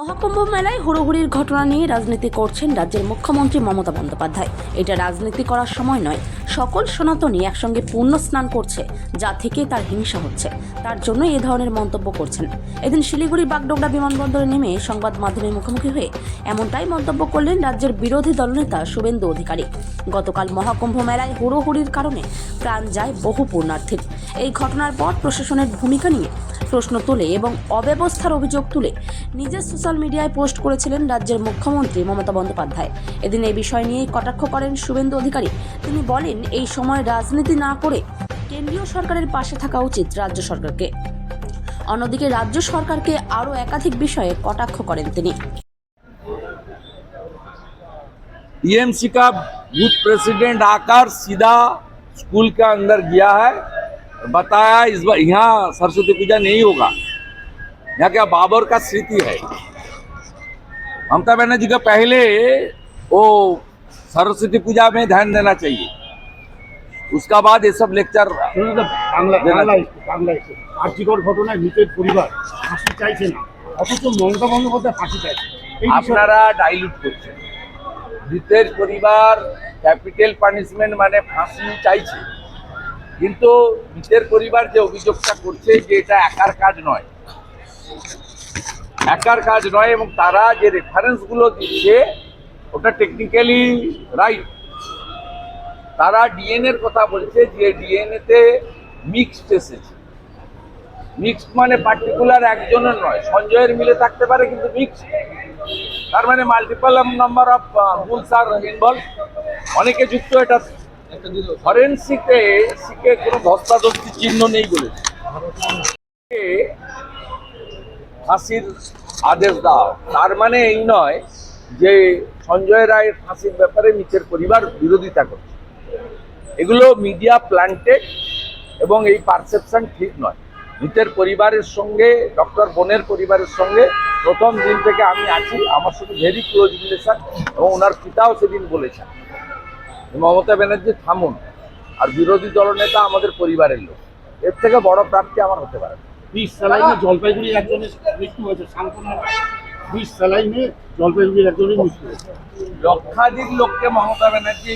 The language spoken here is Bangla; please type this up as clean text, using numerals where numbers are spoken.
মহাকুম্ভ মেলায় হুড়োহুড়ির ঘটনা নিয়ে রাজনীতি করছেন রাজ্যের মুখ্যমন্ত্রী মমতা বন্দ্যোপাধ্যায়। এটা রাজনীতি করার সময় নয়। সকল সনাতনী একসঙ্গে পূর্ণ স্নান করছে, যা থেকে তার হিংসা হচ্ছে, তার জন্য এ ধরনের মন্তব্য করছেন। এদিন শিলিগুড়ি বাগডোগরা বিমানবন্দরে নেমে সংবাদ মাধ্যমের মুখোমুখি হয়ে এমনটাই মন্তব্য করলেন রাজ্যের বিরোধী দলনেতা শুভেন্দু অধিকারী। গতকাল মহাকুম্ভ মেলায় হুড়োহুড়ির কারণে প্রাণ যায় বহু পুণ্যার্থীর। এই ঘটনার পর প্রশাসনের ভূমিকা নিয়ে প্রশ্ন তুলে এবং অব্যবস্থার অভিযোগ তুলে নিজের সোশ্যাল মিডিয়ায় পোস্ট করেছিলেন রাজ্যের মুখ্যমন্ত্রী মমতা বন্দ্যোপাধ্যায়। এদিন এই বিষয় নিয়ে কটাক্ষ করেন শুভেন্দু অধিকারী। তিনি বলেন, এই সময় রাজনীতি না করে কেন্দ্রীয় সরকারের পাশে থাকা উচিত রাজ্য সরকারকে। অন্যদিকে রাজ্য সরকারকে আরও একাধিক বিষয়ে কটাক্ষ করেন তিনি। टीएमसी का बूथ प्रेसिडेंट आकर सीधा स्कूल के अंदर गया है, बताया इस बार यहाँ सरस्वती पूजा नहीं होगा, यहाँ क्या बाबर का स्मृति है। ममता बनर्जी का पहले वो सरस्वती पूजा में ध्यान देना चाहिए, उसका बाद ये सब लेक्चर আর্থিকর ঘটনায় মৃতের পরিবার ফাঁসি চাইছে না, অথচ মমতা বন্দ্যোপাধ্যায় ফাঁসি চাইছে। আপনারা ডাইলুট করছেন। মৃতের পরিবার ক্যাপিটাল পানিশমেন্ট মানে ফাঁসি চাইছে, কিন্তু মৃতের পরিবার যে অভিযোগটা করছে যে এটা একার কাজ নয়, এবং তারা যে রেফারেন্সগুলো দিচ্ছে ওটা টেকনিক্যালি রাইট। তারা ডিএনএর কথা বলছে যে ডিএনএতে মিক্সড এসেছে। মিক্সড মানে পার্টিকুলার একজনের নয়, সঞ্জয়ের মিলে থাকতে পারে কিন্তু মিক্সড, তার মানে মাল্টিপল নাম্বার অফ রুলস আর ইনভলভ, অনেকে যুক্ত। এটা ফরেন্সিকে কোনো ধস্তাধস্তি চিহ্ন নেই বলেছে। ফাঁসির আদেশ দাও তার মানে এই নয় যে সঞ্জয় রায়ের ফাঁসির ব্যাপারে মৃতের পরিবার বিরোধিতা করছে। এগুলো মিডিয়া প্ল্যান্টেড এবং এই পারসেপশন ঠিক নয়। মৃতের পরিবারের সঙ্গে, ডক্টর বোনের পরিবারের সঙ্গে প্রথম দিন থেকে আমি আছি, আমার সাথে ভেরি ক্লোজ রিলেশন, এবং ওনার পিতাও সেদিন বলেছেন মমতা ব্যানার্জি থামুন, আর বিরোধী দলনেতা আমাদের পরিবারের লোক, এর থেকে বড় প্রাপ্তি আমার হতে পারে না। 20 স্যালাইনে জলপাইগুড়ির একজনের মৃত্যু হয়েছে, সান্ত্বনা 20 স্যালাইনে জলপাইগুড়ির একজনের মৃত্যু হয়েছে। লক্ষাধিক লোককে মমতা ব্যানার্জি